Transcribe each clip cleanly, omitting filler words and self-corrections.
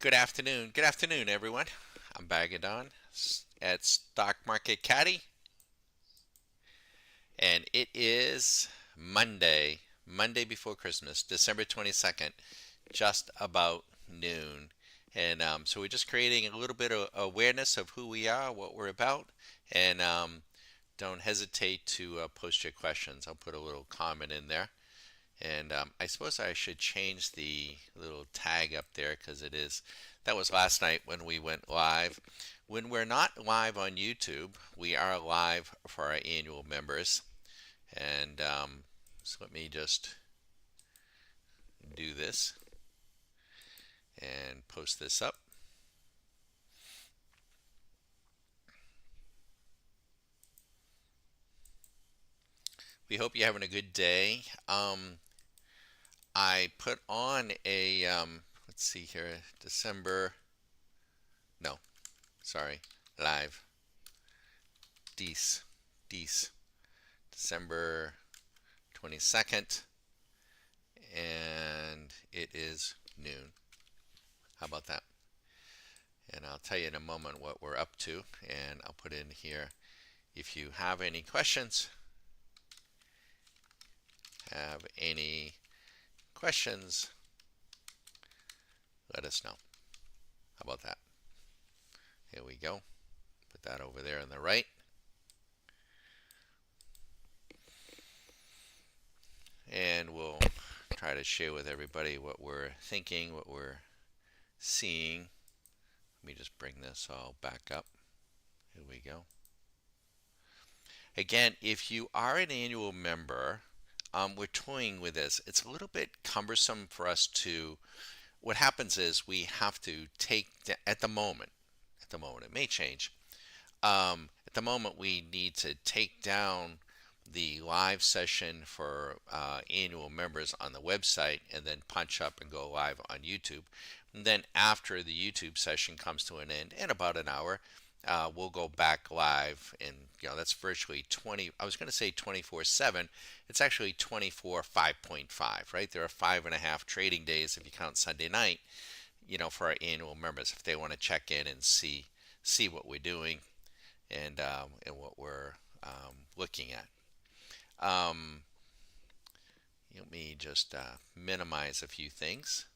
Good afternoon. Good afternoon, everyone. I'm Bagadon at Stockmarketcaddie, and it is Monday before Christmas, December 22nd, just about noon. And so we're just creating a little bit of awareness of who we are, what we're about, and don't hesitate to post your questions. I'll put a little comment in there. And I suppose I should change the little tag up there because that was last night when we went live. When we're not live on YouTube, we are live for our annual members. And so let me just do this and post this up. We hope you're having a good day. I put on let's see here, no, sorry, live, Dece, Dece, December 22nd, and it is noon. How about that? And I'll tell you in a moment what we're up to, and I'll put in here if you have any questions. Have any questions? Let us know. How about that? Here we go. Put that over there on the right. And we'll try to share with everybody what we're thinking, what we're seeing. Let me just bring this all back up. Here we go. Again, if you are an annual member, we're toying with this. It's a little bit cumbersome for us to. What happens is we have to take at the moment it may change. At the moment, we need to take down the live session for annual members on the website and then punch up and go live on YouTube. And then after the YouTube session comes to an end in about an hour, we'll go back live, and that's virtually 20. I was going to say 24/7. It's actually 24 5.5, right? There are 5.5 trading days if you count Sunday night, for our annual members if they want to check in and see what we're doing and what we're looking at. Um, Let me just minimize a few things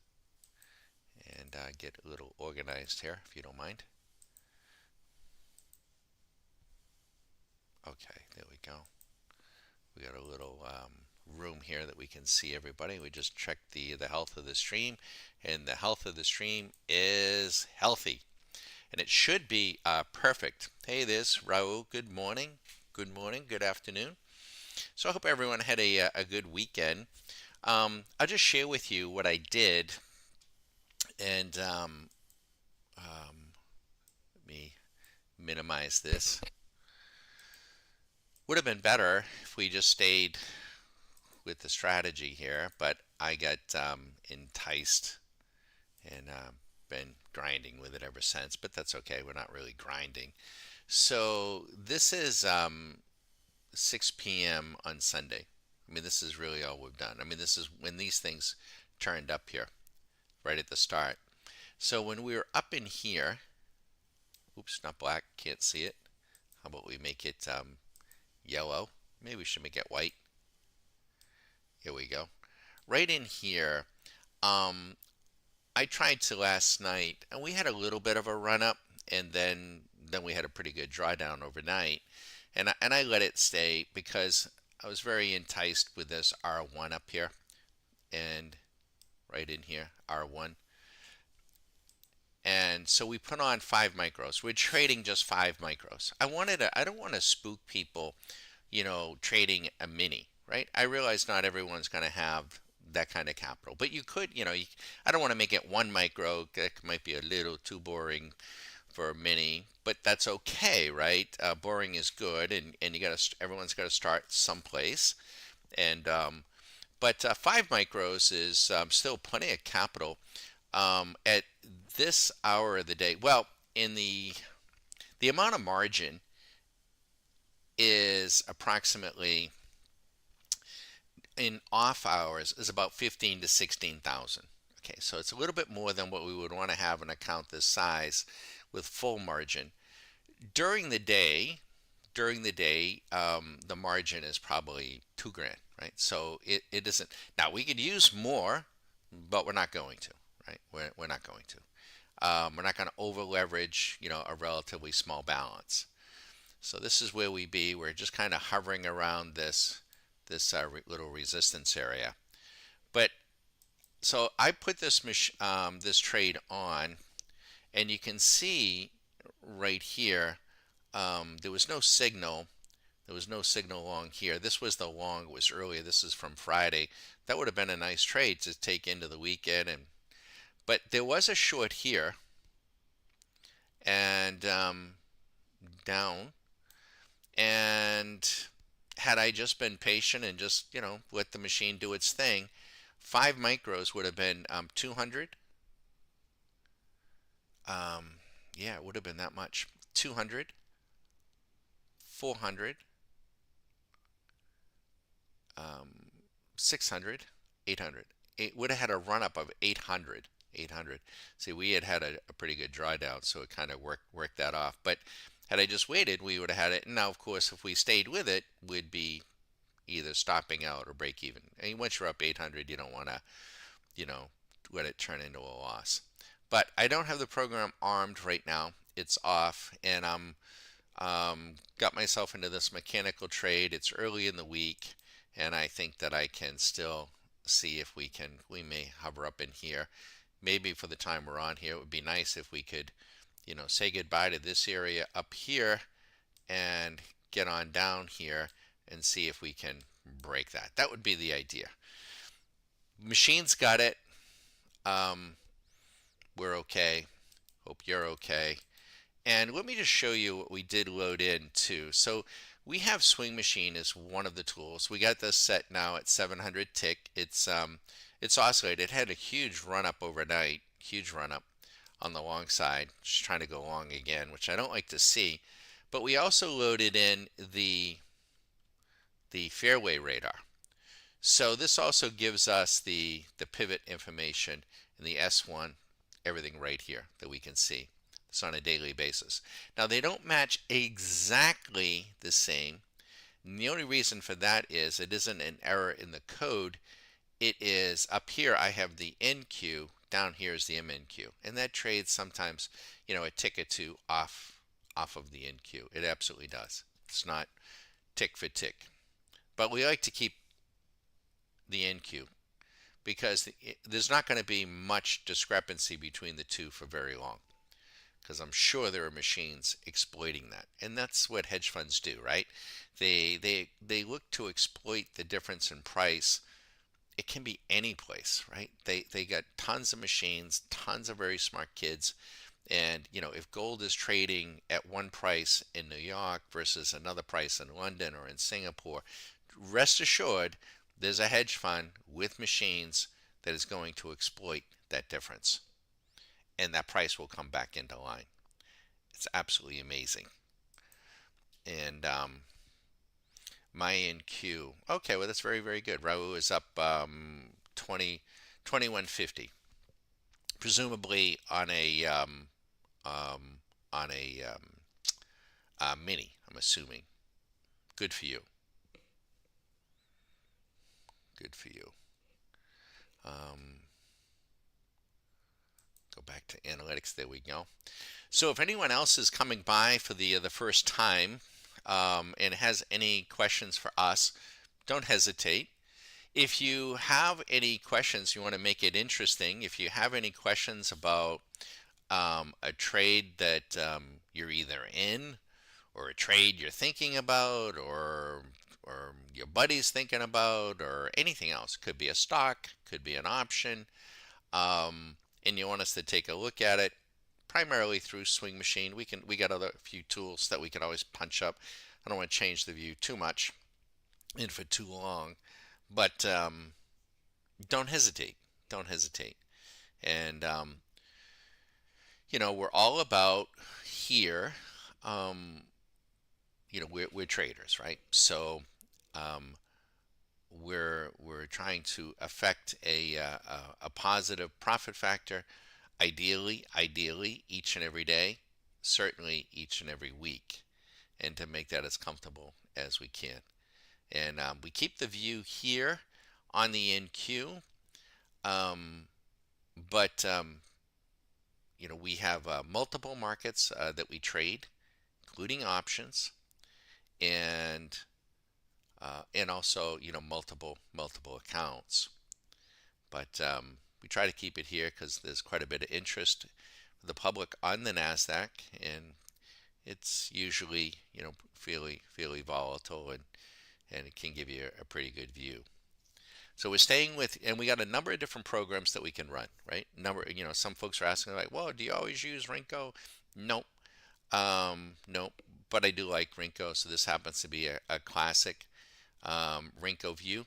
and get a little organized here, if you don't mind. Okay, there we go. We got a little room here that we can see everybody. We just checked the health of the stream, and the health of the stream is healthy, and it should be perfect. Hey, there's Raul. Good morning. Good morning. Good afternoon. So I hope everyone had a good weekend. I'll just share with you what I did, and let me minimize this. Would have been better if we just stayed with the strategy here, but I got enticed and been grinding with it ever since. But that's okay. We're not really grinding. So this is 6 p.m. on Sunday. I mean, this is really all we've done. I mean, this is when these things turned up here, right at the start. So when we were up in here, oops, not black, can't see it. How about we make it yellow? Maybe we should make it white. Here we go. Right in here, I tried to last night, and we had a little bit of a run up, and then we had a pretty good drawdown overnight, and I let it stay because I was very enticed with this R1 up here, and right in here, R1. And so we put on 5 micros. We're trading just 5 micros. I don't want to spook people, trading a mini, right? I realize not everyone's going to have that kind of capital, but you could, I don't want to make it 1 micro. That might be a little too boring for a mini, but that's okay, right? Boring is good, and everyone's got to start someplace. And but 5 micros is still plenty of capital at this hour of the day. Well, in the amount of margin is approximately in off hours is about 15 to 16,000. Okay, so it's a little bit more than what we would want to have an account this size with full margin. During the day, the margin is probably 2 grand, right? So it isn't. Now we could use more, but we're not going to, right? We're not going to. We're not going to over leverage, a relatively small balance. So this is where we be. We're just kind of hovering around this little resistance area. But so I put this trade on, and you can see right here, there was no signal. There was no signal along here. This was the long. It was earlier. This is from Friday. That would have been a nice trade to take into the weekend. But there was a short here and down. And had I just been patient and just let the machine do its thing, 5 micros would have been 200. Yeah, it would have been that much. 200, 400, um, 600, 800. It would have had a run up of 800. 800. See, we had a pretty good drawdown, so it kind of worked that off. But had I just waited, we would have had it. And now, of course, if we stayed with it, we'd be either stopping out or break even. And once you're up 800, you don't want to, you know, let it turn into a loss. But I don't have the program armed right now. It's off, and I'm got myself into this mechanical trade. It's early in the week, and I think that I can still see if we may hover up in here. Maybe for the time we're on here, it would be nice if we could, say goodbye to this area up here and get on down here and see if we can break that. That would be the idea. Machine's got it. Um, we're okay. Hope you're okay. And let me just show you what we did load in too. So we have Swing Machine as one of the tools. We got this set now at 700 tick. It's oscillated. It had a huge run up overnight, huge run up on the long side. Just trying to go long again, which I don't like to see. But we also loaded in the fairway radar. So this also gives us the pivot information in the S1, everything right here that we can see. It's on a daily basis. Now they don't match exactly the same. And the only reason for that is it isn't an error in the code. It is up here I have the NQ, down here is the MNQ. And that trades sometimes, a tick or two off of the NQ. It absolutely does. It's not tick for tick. But we like to keep the NQ because there's not going to be much discrepancy between the two for very long, because I'm sure there are machines exploiting that, and that's what hedge funds do, right? They look to exploit the difference in price. It can be any place, right? They got tons of machines, tons of very smart kids, and if gold is trading at one price in New York versus another price in London or in Singapore, rest assured there's a hedge fund with machines that is going to exploit that difference, and that price will come back into line. It's absolutely amazing. And my NQ, okay, well that's very very good. Raul is up 2150, presumably um, on a mini. I'm assuming. Good for you. Good for you. Um, Go back to analytics. There we go. So if anyone else is coming by for the first time and has any questions for us, don't hesitate. If you have any questions, you want to make it interesting. If you have any questions about a trade that you're either in, or a trade you're thinking about, or your buddy's thinking about, or anything else, could be a stock, could be an option, and you want us to take a look at it, primarily through Swing Machine. We got other few tools that we can always punch up. I don't want to change the view too much and for too long, but don't hesitate. Don't hesitate. And we're all about here. We're traders, right? So we're trying to affect a positive profit factor, ideally each and every day, certainly each and every week, and to make that as comfortable as we can. And we keep the view here on the NQ, um, but we have multiple markets that we trade, including options, and also multiple accounts. But we try to keep it here because there's quite a bit of interest for the public on the Nasdaq, and it's usually fairly volatile, and it can give you a pretty good view. So we're staying with, and we got a number of different programs that we can run, right? Some folks are asking like, well, do you always use Rinko? Nope. Nope. But I do like Rinko, so this happens to be a classic Rinko view,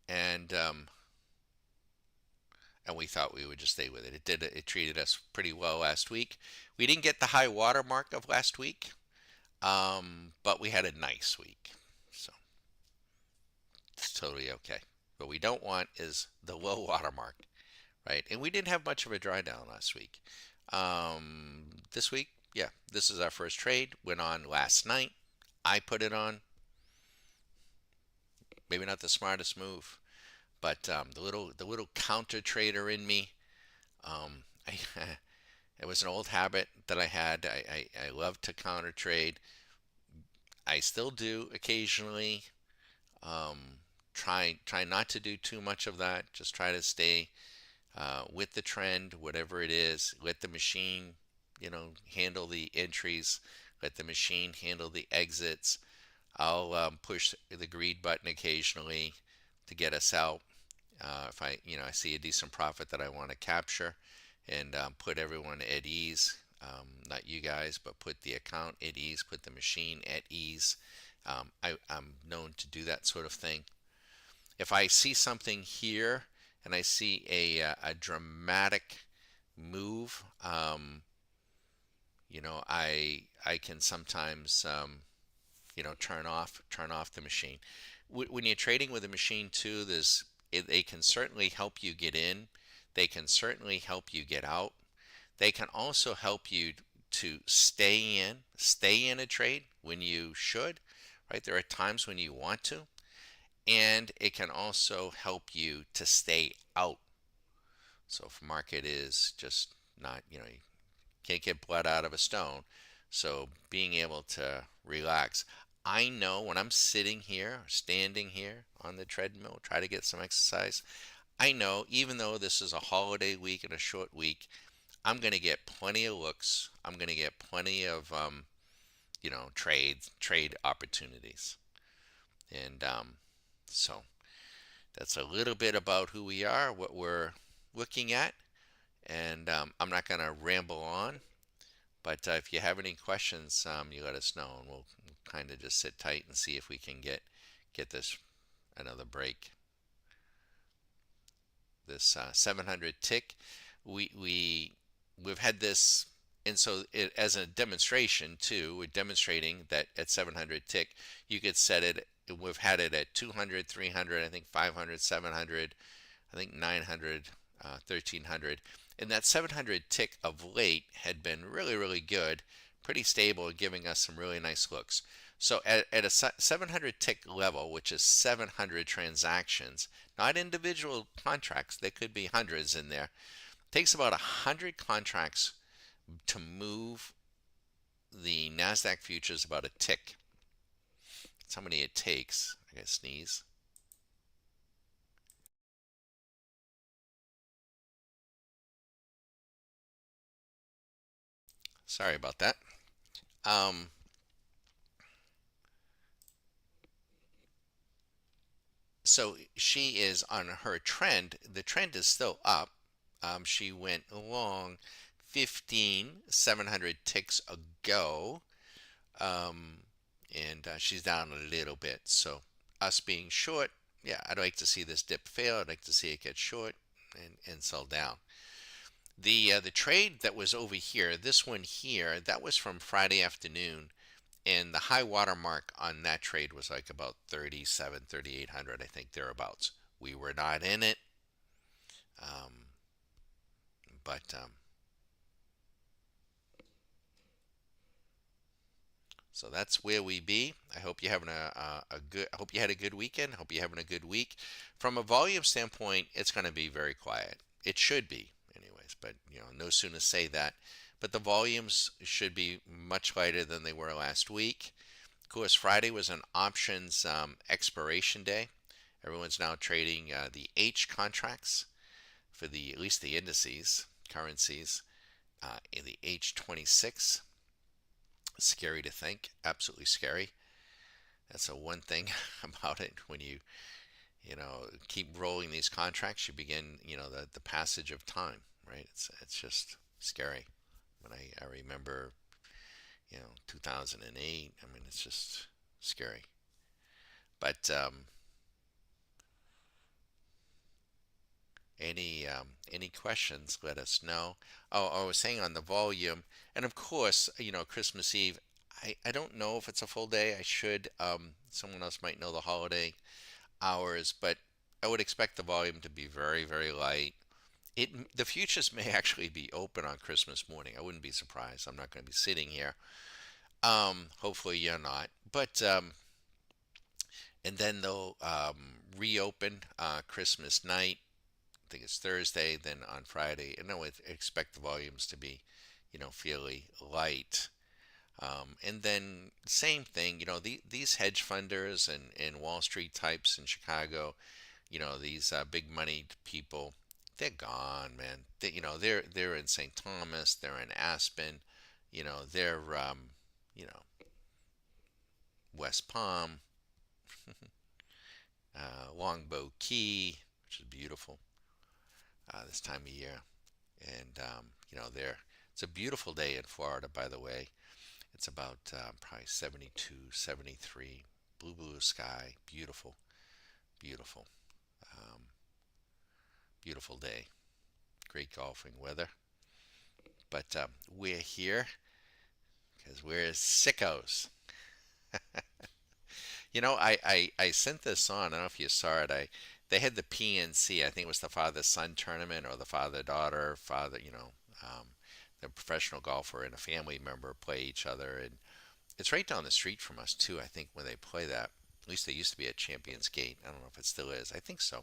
and we thought we would just stay with it. It treated us pretty well last week. We didn't get the high water mark of last week, but we had a nice week, so it's totally okay. What we don't want is the low water mark, right? And we didn't have much of a drawdown last week. This week, yeah, this is our first trade. Went on last night. I put it on. Maybe not the smartest move, but the little counter trader in me, I, it was an old habit that I had. I love to counter trade. I still do occasionally. Try not to do too much of that. Just try to stay with the trend, whatever it is. Let the machine, handle the entries. Let the machine handle the exits. I'll push the greed button occasionally to get us out. If I see a decent profit that I want to capture, and put everyone at ease. Not you guys, but put the account at ease, put the machine at ease. I'm known to do that sort of thing. If I see something here and I see a dramatic move, I can sometimes turn off the machine. When you're trading with a machine too, they can certainly help you get in. They can certainly help you get out. They can also help you to stay in a trade when you should, right? There are times when you want to, and it can also help you to stay out. So if market is just not, you can't get blood out of a stone. So being able to relax. I know when I'm sitting here, standing here on the treadmill, try to get some exercise. I know even though this is a holiday week and a short week, I'm going to get plenty of looks. I'm going to get plenty of trade opportunities. And so that's a little bit about who we are, what we're looking at. And I'm not going to ramble on, but if you have any questions, you let us know, and we'll kind of just sit tight and see if we can get this another break. This 700 tick, we've had this, and so as a demonstration too, we're demonstrating that at 700 tick, you could set it. We've had it at 200, 300, I think 500, 700, I think 900, 1300. And that 700 tick of late had been really, really good, pretty stable, giving us some really nice looks. So at a 700 tick level, which is 700 transactions, not individual contracts, there could be hundreds in there. It takes about 100 contracts to move the NASDAQ futures about a tick. That's how many it takes. I gotta sneeze. Sorry about that. Um, so she is on her trend. The trend is still up. She went long 15 700 ticks ago, um, and she's down a little bit. So us being short, yeah, I'd like to see this dip fail. I'd like to see it get short and sell down. The trade that was over here, this one here, that was from Friday afternoon, and the high water mark on that trade was like about 37, 3,800, I think, thereabouts. We were not in it, um, but so that's where we be. I hope you're having a good. I hope you had a good weekend. I hope you're having a good week. From a volume standpoint, it's going to be very quiet. It should be, anyways. But no sooner say that. But the volumes should be much lighter than they were last week. Of course, Friday was an options expiration day. Everyone's now trading the H contracts for the at least the indices, currencies, in the H26. Scary to think, absolutely scary. That's the one thing about it. When you keep rolling these contracts, you begin the passage of time, right? It's just scary. When I remember 2008. I mean, it's just scary. But any questions, let us know. Oh, I was saying on the volume, and of course, Christmas Eve. I don't know if it's a full day. I should. Someone else might know the holiday hours, but I would expect the volume to be very, very light. The futures may actually be open on Christmas morning. I wouldn't be surprised. I'm not going to be sitting here. Hopefully you're not. But and then they'll reopen Christmas night. I think it's Thursday. Then on Friday, and I would expect the volumes to be, fairly light. And then same thing, these hedge funders and Wall Street types in Chicago, these big money people, they're gone, man. They're in St. Thomas, they're in Aspen, they're West Palm, Longboat Key, which is beautiful this time of year, and there. It's a beautiful day in Florida, by the way. It's about probably 72, 73, blue sky, beautiful, beautiful, um, beautiful day. Great golfing weather. But we're here because we're sickos. I sent this on. I don't know if you saw it. They had the PNC. I think it was the father-son tournament or the father-daughter, the professional golfer and a family member play each other, and it's right down the street from us too. I think when they play that, at least they used to be at Champions Gate. I don't know if it still is. I think so,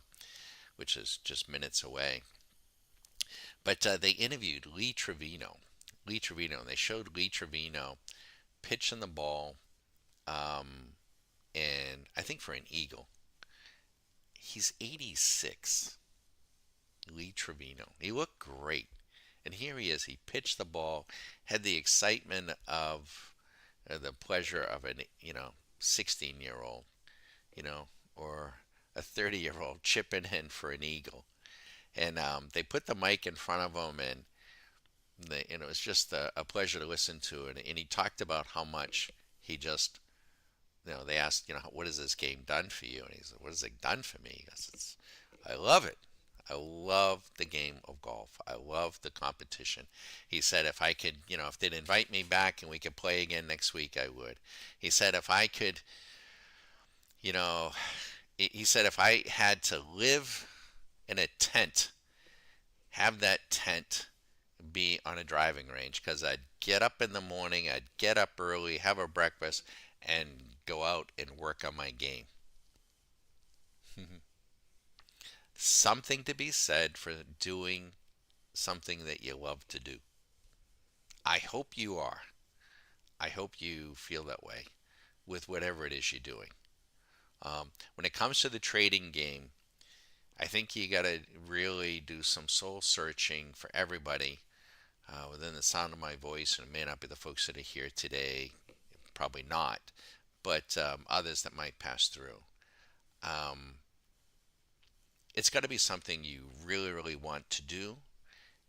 which is just minutes away. But they interviewed Lee Trevino. Lee Trevino, and they showed Lee Trevino pitching the ball, um, and I think for an eagle. He's 86. Lee Trevino. He looked great. And here he is. He pitched the ball, had the excitement of the pleasure of an 16-year-old, you know, or a 30-year-old chipping in for an eagle. And they put the mic in front of him, and it was just a pleasure to listen to. And he talked about how much he just, they asked, what has this game done for you? And he said, what has it done for me? He goes, I love it. I love the game of golf. I love the competition. He said if I could, if they'd invite me back and we could play again next week, I would. He said if I could, you know, he said if I had to live in a tent, have that tent be on a driving range, because I'd get up in the morning, I'd get up early, have a breakfast, and go out and work on my game. Something to be said for doing something that you love to do. I hope you are. I hope you feel that way with whatever it is you're doing. When it comes to the trading game, I think you got to really do some soul searching for everybody within the sound of my voice, and it may not be the folks that are here today, probably not, but others that might pass through. Um, it's got to be something you really, really want to do,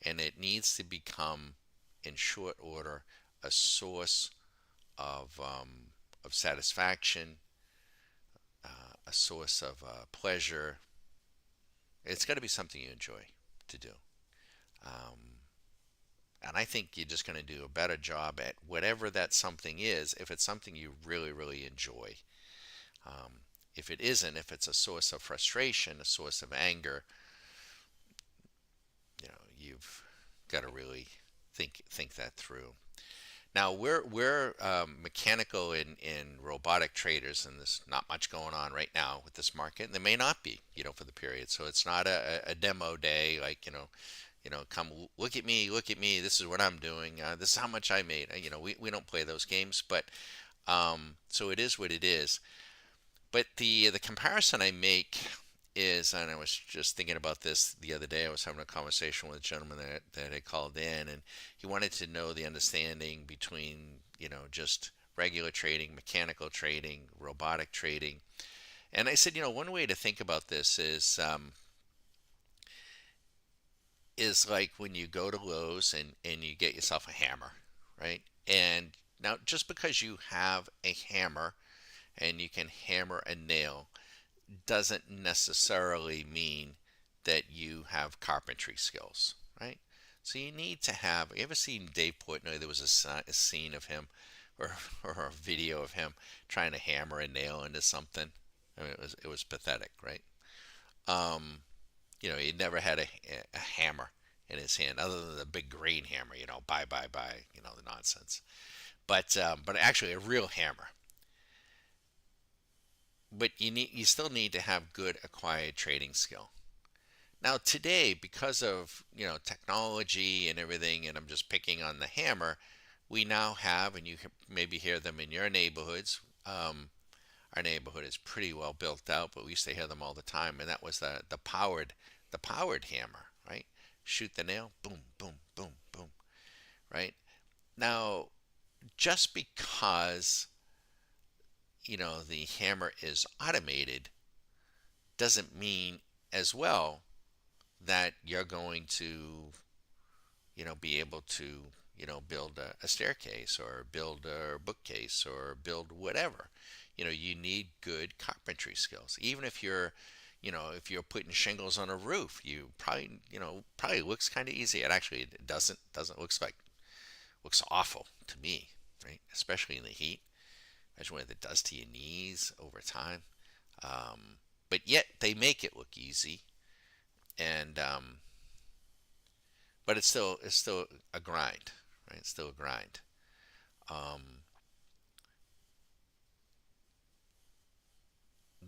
and it needs to become, in short order, a source of satisfaction, a source of pleasure. It's got to be something you enjoy to do. Um, And I think you're just going to do a better job at whatever that something is, if it's something you really, really enjoy. Um, if it isn't, if it's a source of frustration, a source of anger, you've got to really think that through. Now we're mechanical in robotic traders, and there's not much going on right now with this market, and there may not be, for the period. So it's not a demo day like come look at me. This is what I'm doing. This is how much I made. We don't play those games, but so it is what it is. But the comparison I make is, and I was just thinking about this the other day. I was having a conversation with a gentleman that had called in, and he wanted to know the understanding between, just regular trading, mechanical trading, robotic trading. And I said, one way to think about this is like when you go to Lowe's and you get yourself a hammer, right? And now, just because you have a hammer and you can hammer a nail doesn't necessarily mean that you have carpentry skills, right? So you need to have. You ever seen Dave Portnoy? There was a scene of him, or a video of him trying to hammer a nail into something. I mean, it was pathetic, right? Um, he never had a hammer in his hand other than the big grain hammer. Buy, the nonsense. But actually a real hammer. But you still need to have good acquired trading skill. Now today, because of technology and everything, and I'm just picking on the hammer, we now have, and you maybe hear them in your neighborhoods. Our neighborhood is pretty well built out, but we used to hear them all the time, and that was the powered hammer, right? Shoot the nail, boom, boom, boom, boom, right? Now, just because the hammer is automated doesn't mean as well that you're going to be able to build a staircase or build a bookcase or build whatever. You need good carpentry skills. Even if you're putting shingles on a roof, you probably looks kind of easy. It actually doesn't looks awful to me, right? Especially in the heat. Imagine what it does to your knees over time. But yet they make it look easy, and but it's still a grind, right? It's still a grind. Um,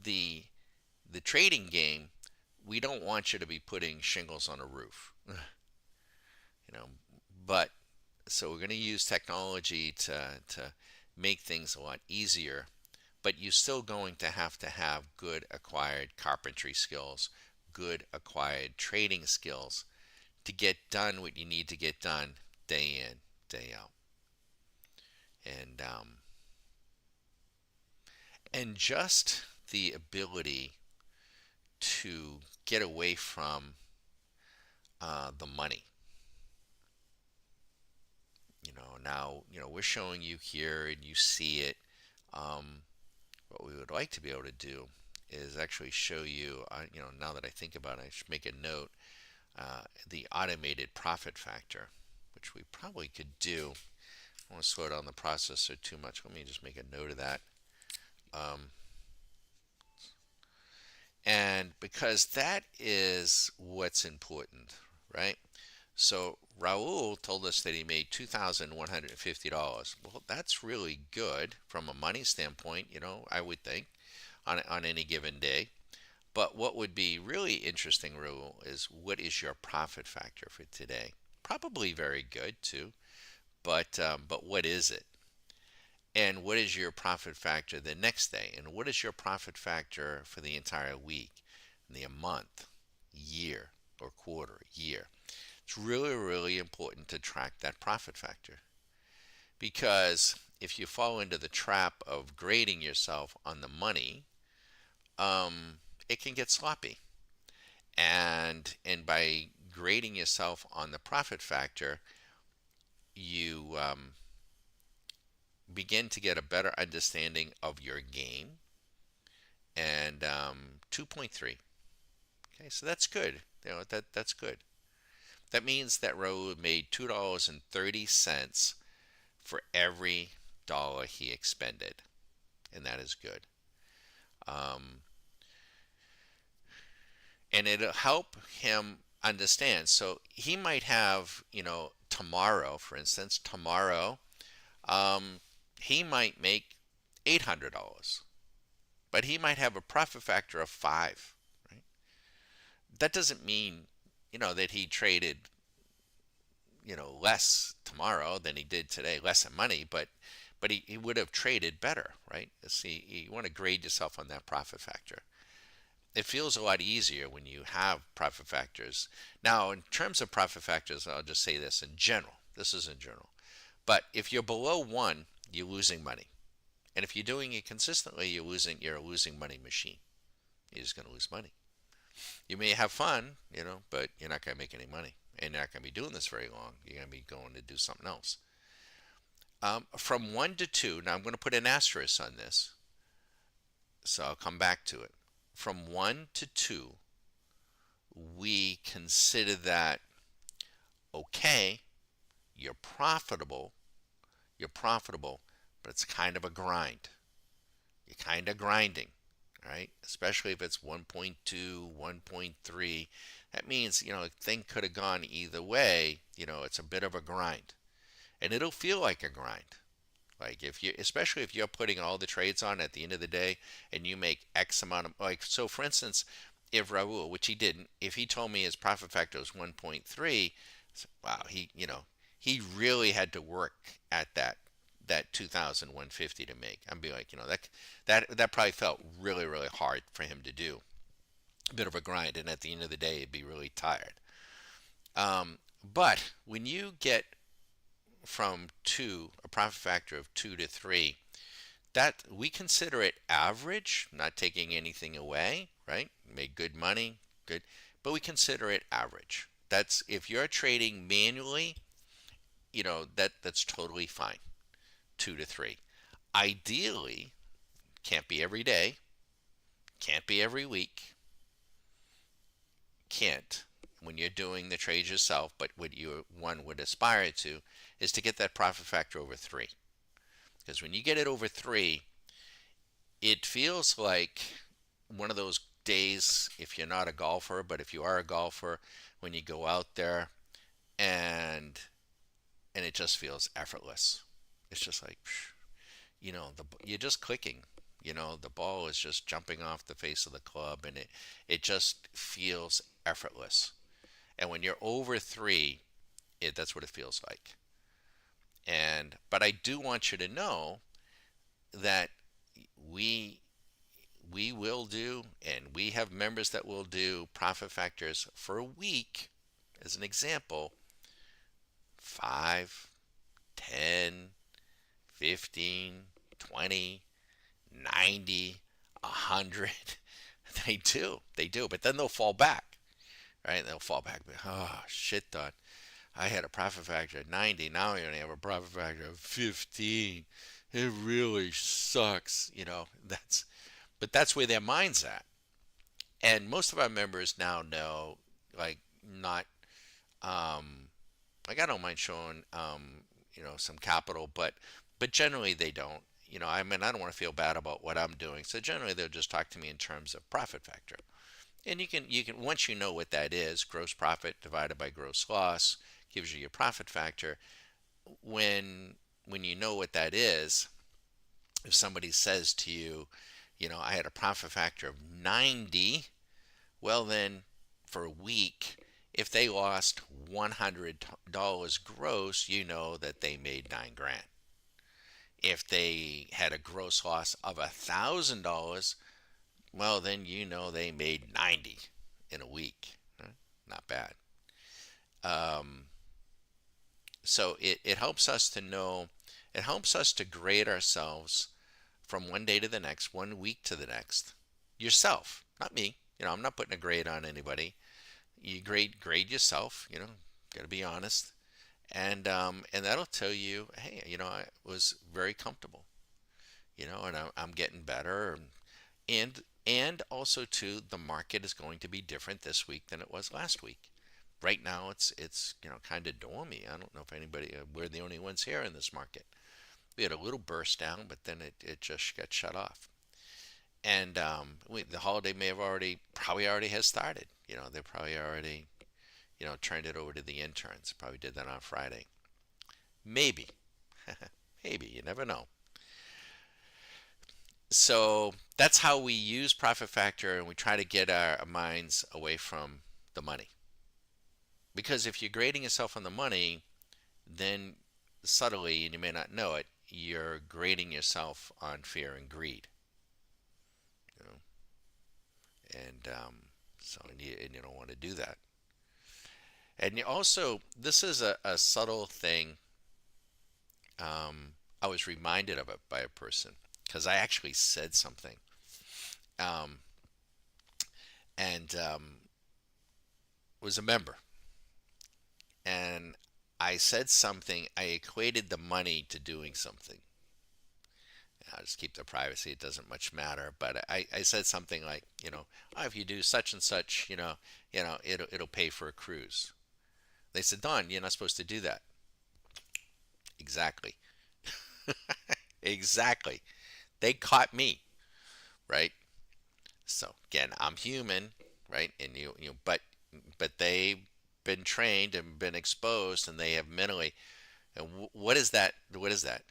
the the trading game, we don't want you to be putting shingles on a roof, you know. But so we're going to use technology to make things a lot easier. But you're still going to have good acquired carpentry skills, good acquired trading skills to get done what you need to get done day in, day out. And just the ability to get away from the money. Now, we're showing you here and you see it. Um, what we would like to be able to do is actually show you, now that I think about it, I should make a note, the automated profit factor, which we probably could do. I don't want to slow down the processor too much. Let me just make a note of that. Um, and because that is what's important, right? So Raul told us that he made $2,150. Well, that's really good from a money standpoint, I would think, on any given day. But what would be really interesting, Raul, is what is your profit factor for today? Probably very good too, but what is it? And what is your profit factor the next day? And what is your profit factor for the entire week, the month, year, or quarter, year? It's really, really important to track that profit factor because if you fall into the trap of grading yourself on the money, it can get sloppy. And by grading yourself on the profit factor, you begin to get a better understanding of your game. And 2.3. Okay, so that's good. That's good. That means that Raul made $2.30 for every dollar he expended, and that is good. Um, and it'll help him understand. So he might have, tomorrow, for instance, tomorrow, um, he might make $800, but he might have a profit factor of five. Right? That doesn't mean, that he traded, less tomorrow than he did today, less in money, but he would have traded better, right? See, you want to grade yourself on that profit factor. It feels a lot easier when you have profit factors. Now, in terms of profit factors, I'll just say this in general. This is in general. But if you're below one, you're losing money. And if you're doing it consistently, you're a losing money machine. You're just going to lose money. You may have fun, but you're not going to make any money. And you're not going to be doing this very long. You're going to be going to do something else. From 1 to 2, now I'm going to put an asterisk on this, so I'll come back to it. From 1 to 2, we consider that okay, you're profitable, but it's kind of a grind. You're kind of grinding, right? Especially if it's 1.2, 1.3. That means, a thing could have gone either way. It's a bit of a grind. And it'll feel like a grind. Like especially if you're putting all the trades on at the end of the day and you make X amount of, like, so for instance, if Raul, which he didn't, if he told me his profit factor was 1.3, wow, he really had to work at that 2,150 to make. I'd be like, that probably felt really, really hard for him to do. A bit of a grind, and at the end of the day, he'd be really tired. But when you get from a profit factor of 2 to 3, that we consider it average, not taking anything away, right? Made good money, good, but we consider it average. That's if you're trading manually, that's totally fine. 2 to 3. Ideally, can't be every day, can't be every week, can't when you're doing the trades yourself, but what one would aspire to is to get that profit factor over 3. Because when you get it over 3, it feels like one of those days, if you're not a golfer, but if you are a golfer, when you go out there and it just feels effortless. It's just like, you're just clicking. The ball is just jumping off the face of the club, and it just feels effortless. And when you're over 3, that's what it feels like. But I do want you to know that we we will do, and we have members that will do profit factors for a week, as an example, 5, 10, 15, 20, 90, 100. They do, but then they'll fall back, right? They'll fall back. Oh, shit, Don. I had a profit factor of 90. Now I only have a profit factor of 15. It really sucks. But that's where their mind's at. And most of our members now know, like, not, like, I don't mind showing, some capital, but generally they don't. I mean, I don't want to feel bad about what I'm doing. So generally they'll just talk to me in terms of profit factor. And you can once you know what that is, gross profit divided by gross loss gives you your profit factor. When you know what that is, if somebody says to you, I had a profit factor of 90, well then for a week, if they lost $100 gross, you know that they made 9 grand. If they had a gross loss of $1,000, well then you know they made 90 in a week. Not bad. Um, so it helps us to know, it helps us to grade ourselves from one day to the next, one week to the next. Yourself, not me. I'm not putting a grade on anybody. You grade yourself. Got to be honest, and that'll tell you, hey, I was very comfortable. And I'm getting better, and also too, the market is going to be different this week than it was last week. Right now, it's kind of dormy. I don't know if anybody. We're the only ones here in this market. We had a little burst down, but then it just got shut off. And the holiday may have probably already has started. They probably already turned it over to the interns. Probably did that on Friday. Maybe, maybe you never know. So that's how we use profit factor, and we try to get our minds away from the money. Because if you're grading yourself on the money, then subtly, and you may not know it, you're grading yourself on fear and greed. You know? And you don't want to do that. And you also, this is a subtle thing. I was reminded of it by a person because I actually said something. Um, and was a member. And I said something, I equated the money to doing something. I'll just keep the privacy, it doesn't much matter. But I said something like, oh, if you do such and such, it'll pay for a cruise. They said, Don, you're not supposed to do that. Exactly. Exactly. They caught me, right? So again, I'm human, right? And but they've been trained and been exposed, and they have mentally. And what is that? What is that?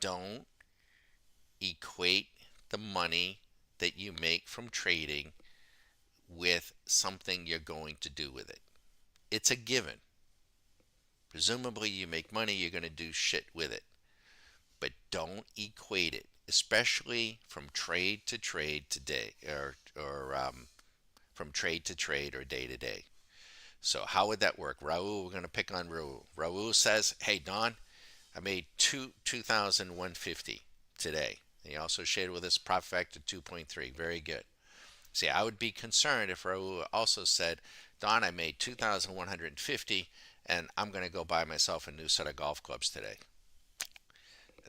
Don't equate the money that you make from trading with something you're going to do with it. It's a given. Presumably, you make money, you're going to do shit with it. But don't equate it, especially from trade to trade today, or from trade to trade or day to day. So how would that work? Raul, we're going to pick on Raul. Raul says, "Hey Don, I made 2,150 today." And he also shared with us profit factor 2.3. Very good. See, I would be concerned if Raul also said, "Don, I made 2,150, and I'm going to go buy myself a new set of golf clubs today."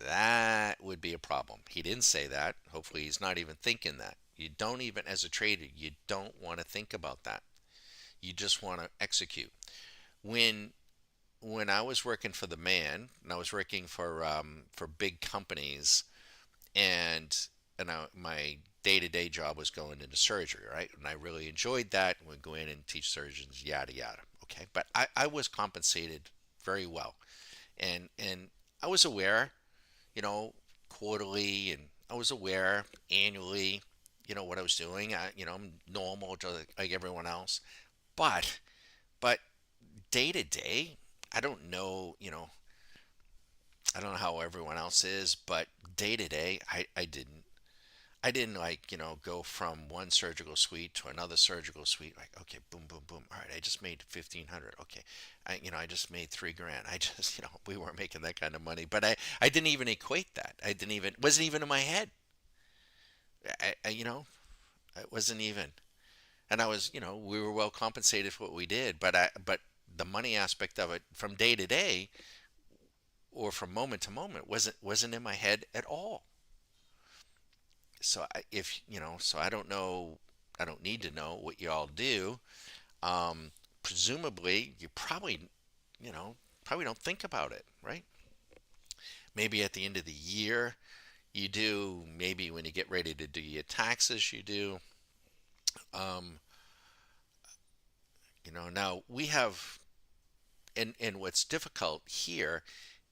That would be a problem. He didn't say that. Hopefully, he's not even thinking that. You don't even, as a trader, you don't want to think about that. You just want to execute. When when I was working for the man, and I was working for big companies, and my day-to-day job was going into surgery, right? And I really enjoyed that. Would go in and teach surgeons, yada yada. Okay, but I was compensated very well, and I was aware, you know, quarterly, and I was aware annually, what I was doing. I'm normal, just like everyone else, but but day to day, I don't know, I don't know how everyone else is, but day to day, I didn't like, go from one surgical suite to another surgical suite. Like, okay, boom, boom, boom. All right, I just made 1,500. Okay, I just made 3 grand. I just, we weren't making that kind of money, but I didn't even equate that. I didn't even, wasn't even in my head. It wasn't even. And I was, we were well compensated for what we did, but the money aspect of it from day to day or from moment to moment wasn't in my head at all. So if so I don't know, I don't need to know what y'all do. Um, Presumably, you probably you know probably don't think about it, right? Maybe at the end of the year you do. Maybe when you get ready to do your taxes, you do. Um, Now we have, and what's difficult here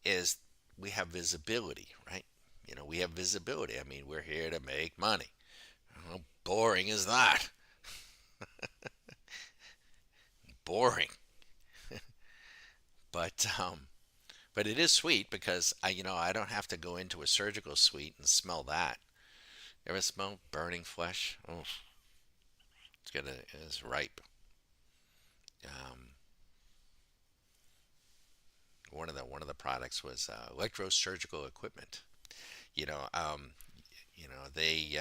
is we have visibility, right? We have visibility. I mean, we're here to make money. How boring is that? Boring. But it is sweet because I don't have to go into a surgical suite and smell that. You ever smell burning flesh? Oh, it's ripe. Um, one of the products was electrosurgical equipment. You know, um, they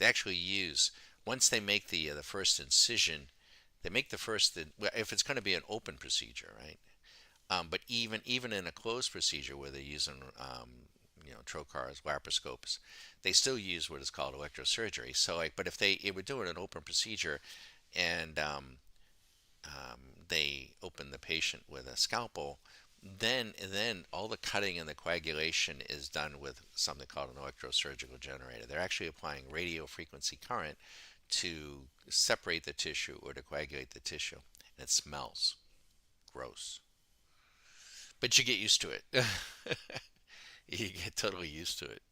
actually use, once they make the first incision, they make the first, well, if it's going to be an open procedure, right? But even in a closed procedure where they're using trocars, laparoscopes, they still use what is called electrosurgery. So like, but if they were doing an open procedure, and they open the patient with a scalpel. Then all the cutting and the coagulation is done with something called an electrosurgical generator. They're actually applying radio frequency current to separate the tissue or to coagulate the tissue. And it smells gross, but you get used to it. You get totally used to it.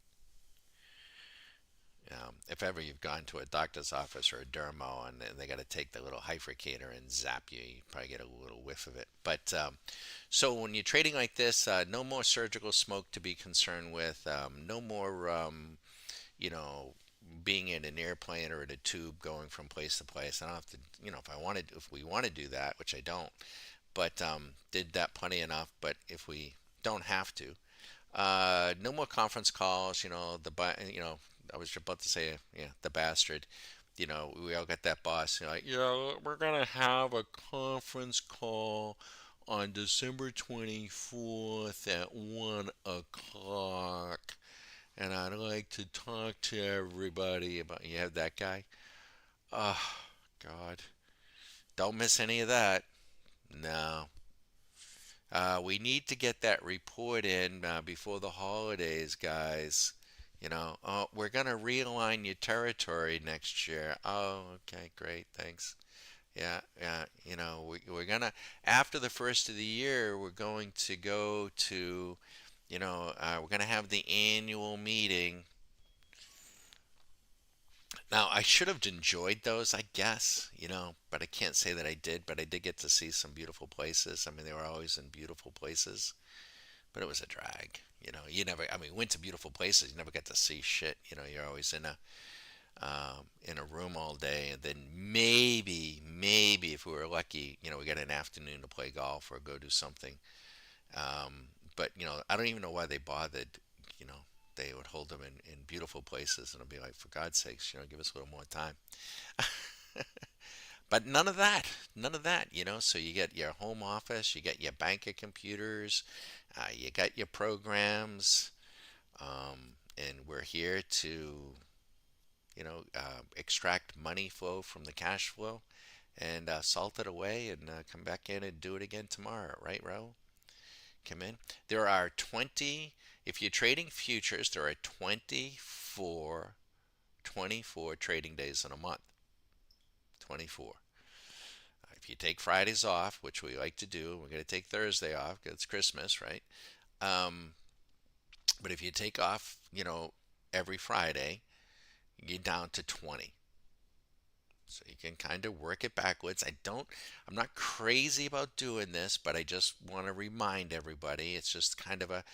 If ever you've gone to a doctor's office or a dermo and they got to take the little hyfricator and zap you, you probably get a little whiff of it. But so when you're trading like this, no more surgical smoke to be concerned with. No more, you know, being in an airplane or in a tube going from place to place. I don't have to, if we want to do that, which I don't, but did that plenty enough. But if we don't have to, no more conference calls. I was about to say, yeah, the bastard. We all got that boss. Like, yeah, we're gonna have a conference call on December 24th at 1 o'clock, and I'd like to talk to everybody about. You have that guy? Oh, God, don't miss any of that. No. We need to get that report in before the holidays, guys. Oh, we're going to realign your territory next year. Oh, okay, great, thanks. Yeah, yeah, we're going to, after the first of the year, we're going to go to, we're going to have the annual meeting. Now, I should have enjoyed those, I guess, but I can't say that I did, but I did get to see some beautiful places. I mean, they were always in beautiful places, but it was a drag. Went to beautiful places. You never get to see shit. You're always in a room all day, and then maybe if we were lucky, we get an afternoon to play golf or go do something. But I don't even know why they bothered. You know, they would hold them in beautiful places, and I'd be like, for God's sakes, give us a little more time. But none of that. So you get your home office, you get your banker computers, you got your programs, and we're here to, extract money flow from the cash flow and salt it away and come back in and do it again tomorrow, right, Ro? Come in. There are 20, if you're trading futures, there are 24 trading days in a month. 24. If you take Fridays off, which we like to do, we're going to take Thursday off because it's Christmas, right? Um, but if you take off, every Friday, you get down to 20. So you can kind of work it backwards. I'm not crazy about doing this, but I just want to remind everybody it's just kind of a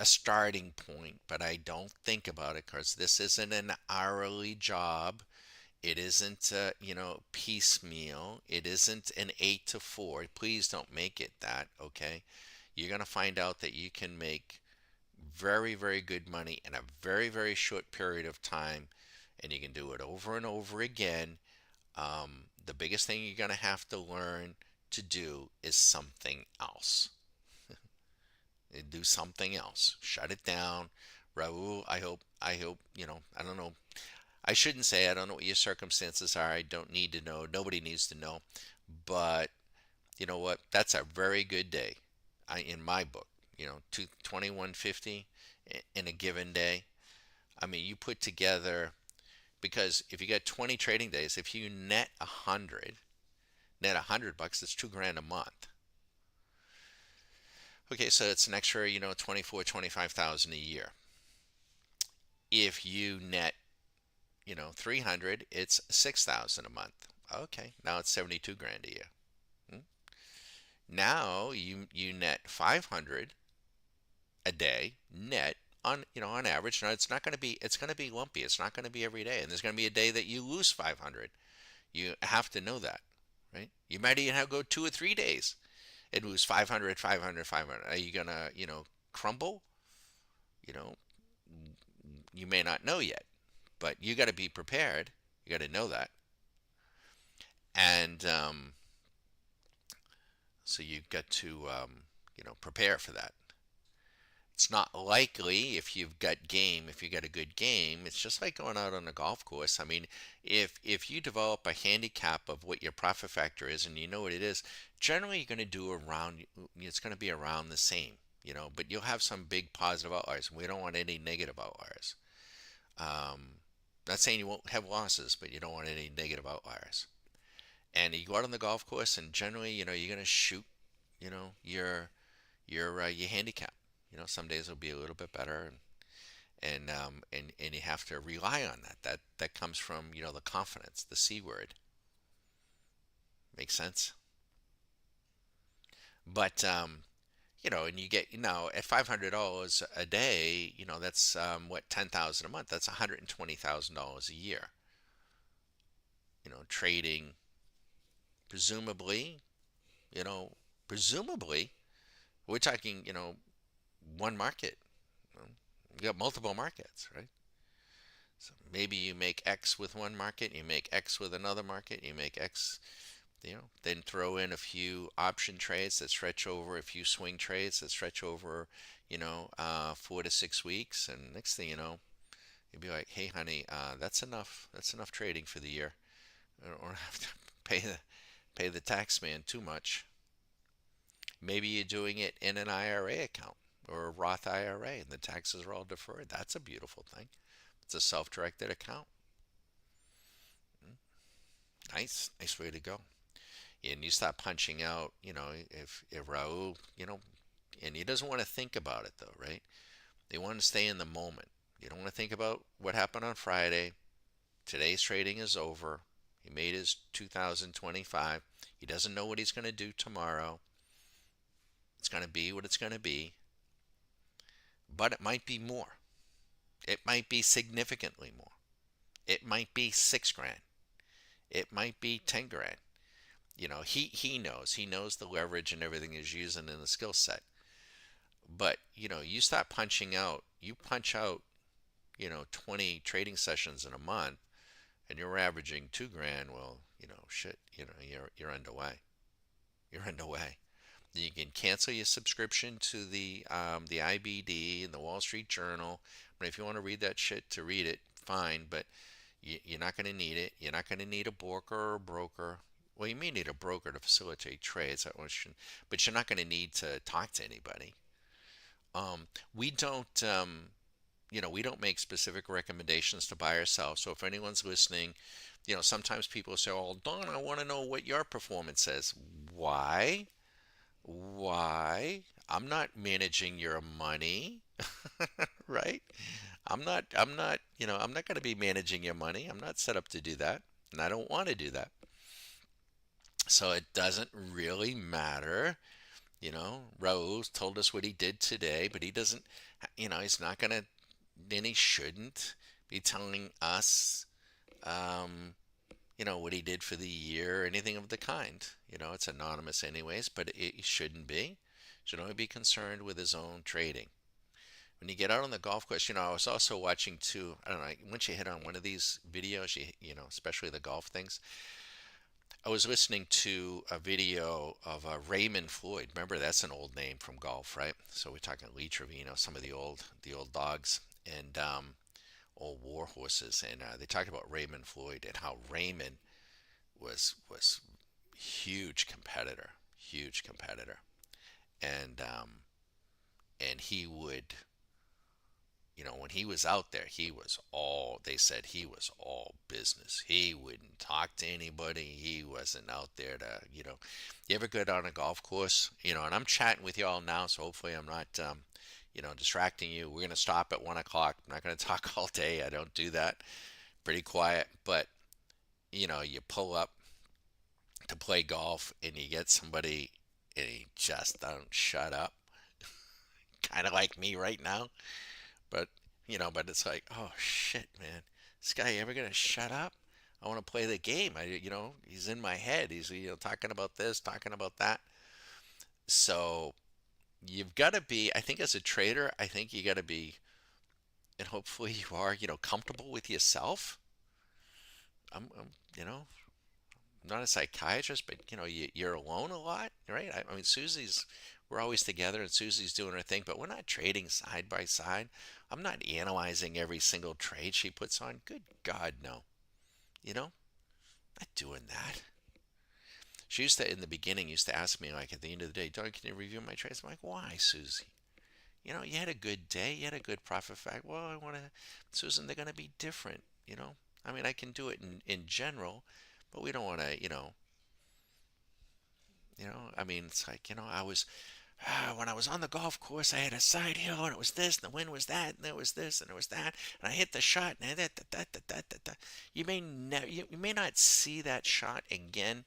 starting point. But I don't think about it because this isn't an hourly job. It isn't, piecemeal. It isn't an 8 to 4. Please don't make it that, okay? You're going to find out that you can make very, very good money in a very, very short period of time, and you can do it over and over again. The biggest thing you're going to have to learn to do is something else. Do something else. Shut it down. Raul, I hope, I don't know. I shouldn't say I don't know what your circumstances are. I don't need to know. Nobody needs to know. But you know what? That's a very good day. In my book, 2150 in a given day. I mean, you put together, because if you got 20 trading days, if you net $100, it's 2 grand a month. Okay, so it's an extra, 25,000 a year. If you net, 300, it's 6,000 a month. Okay, now it's 72 grand a year. Hmm? Now you net 500 a day net on average. Now it's going to be lumpy. It's not going to be every day, and there's going to be a day that you lose 500. You have to know that, right? You might even have to go 2 or 3 days and lose 500, 500, 500. Are you going to, crumble? You know, you may not know yet, but you got to be prepared. You got to know that. And so you've got to, prepare for that. It's not likely if you've got game, if you got a good game. It's just like going out on a golf course. I mean, if you develop a handicap of what your profit factor is and you know what it is, generally you're going to do around, it's going to be around the same, but you'll have some big positive outliers. We don't want any negative outliers. Um, Not saying you won't have losses, but you don't want any negative outliers. And you go out on the golf course, and generally, you're going to shoot, your handicap. Some days will be a little bit better, and you have to rely on that. That comes from the confidence, the C word. Makes sense. But and you get at $500 a day, that's what 10,000 a month. That's $120,000 a year. Trading presumably, you know, presumably we're talking one market. You got multiple markets, right? So maybe you make X with one market, you make X with another market, you make X, then throw in a few option trades that stretch over, a few swing trades that stretch over, 4 to 6 weeks, and next thing you know, you'd be like, hey, honey, that's enough. That's enough trading for the year. I don't have to pay the tax man too much. Maybe you're doing it in an IRA account or a Roth IRA, and the taxes are all deferred. That's a beautiful thing. It's a self-directed account. Nice, nice way to go. And you start punching out, if Raul, and he doesn't want to think about it though, right? They want to stay in the moment. You don't want to think about what happened on Friday. Today's trading is over. He made his 2025. He doesn't know what he's going to do tomorrow. It's going to be what it's going to be, but it might be more. It might be significantly more. It might be 6 grand. It might be 10 grand. He knows. He knows the leverage and everything he's using in the skill set. But, you start punching out, you punch out, 20 trading sessions in a month and you're averaging 2 grand. Well, shit, you're underway. You're underway. You can cancel your subscription to the IBD and the Wall Street Journal. But if you want to read that shit to read it, fine. But you're not going to need it. You're not going to need a broker or a broker. Well, you may need a broker to facilitate trades, but you're not going to need to talk to anybody. We don't, we don't make specific recommendations to buy or sell. So if anyone's listening, sometimes people say, "Oh, Don, I want to know what your performance is." Why? Why? I'm not managing your money, right? I'm not going to be managing your money. I'm not set up to do that, and I don't want to do that. So it doesn't really matter. Raul told us what he did today, but he doesn't, he's not going to, and he shouldn't be telling us, what he did for the year or anything of the kind. It's anonymous anyways, but it shouldn't be. Should only be concerned with his own trading. When you get out on the golf course, I was also watching too. I don't know. Once you hit on one of these videos, especially the golf things. I was listening to a video of Raymond Floyd. Remember, that's an old name from golf, right? So we're talking Lee Trevino, some of the old dogs, and old war horses. And they talked about Raymond Floyd and how Raymond was huge competitor, and he would, when he was out there, they said he was all business. He wouldn't talk to anybody. He wasn't out there to, you ever go down a golf course, and I'm chatting with y'all now, so hopefully I'm not, distracting you. We're going to stop at 1 o'clock. I'm not going to talk all day. I don't do that. Pretty quiet, but, you pull up to play golf and you get somebody and he just don't shut up. Kind of like me right now. But but it's like, oh shit, man, this guy ever gonna shut up? I want to play the game. He's in my head. He's talking about this, talking about that. So you've got to be. I think as a trader, I think you got to be, and hopefully you are, comfortable with yourself. I'm not a psychiatrist, but you're alone a lot, right? I mean, Susie's, we're always together and Susie's doing her thing, but we're not trading side by side. I'm not analyzing every single trade she puts on. Good God, no. You know, not doing that. She used to, in the beginning, used to ask me, like, at the end of the day, Doug, can you review my trades? I'm like, why, Susie? You had a good day, you had a good profit fact. Well, I want to, Susan, they're going to be different. I mean, I can do it in general, but we don't want to, I mean, it's like, when I was on the golf course, I had a side hill, and it was this, and the wind was that, and there was this, and there was that, and I hit the shot, and that. You may not see that shot again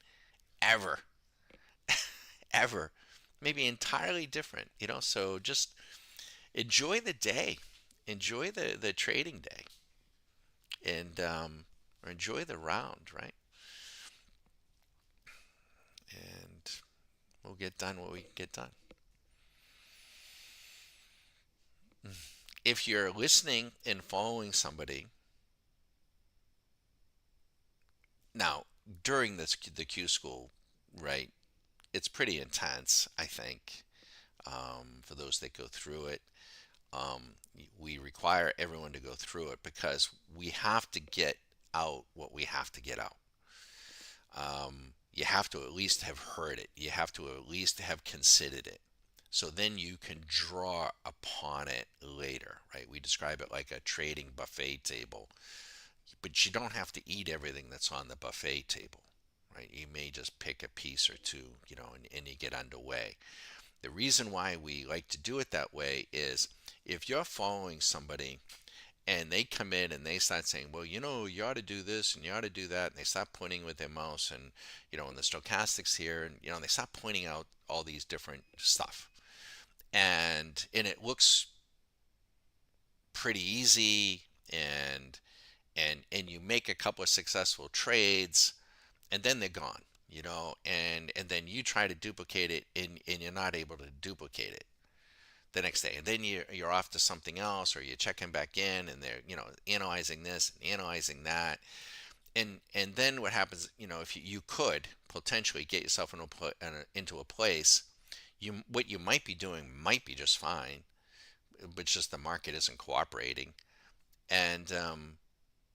ever, ever. Maybe entirely different. So just enjoy the day, enjoy the trading day, and or enjoy the round, right? And we'll get done what we can get done. If you're listening and following somebody now during the Q school, right? It's pretty intense, I think, for those that go through it. Um, we require everyone to go through it because we have to get out what we have to get out. You have to at least have heard it. You have to at least have considered it. So then you can draw upon it later, right? We describe it like a trading buffet table, but you don't have to eat everything that's on the buffet table, right? You may just pick a piece or two, and you get underway. The reason why we like to do it that way is if you're following somebody and they come in and they start saying, well, you ought to do this and you ought to do that, and they start pointing with their mouse and the stochastics here, and they start pointing out all these different stuff. And it looks pretty easy, and you make a couple of successful trades, and then they're gone. And then you try to duplicate it, and you're not able to duplicate it the next day, and then you're off to something else, or you're checking back in, and they're analyzing this and analyzing that, and then what happens, if you could potentially get yourself into a place, what you might be doing might be just fine, but just the market isn't cooperating, and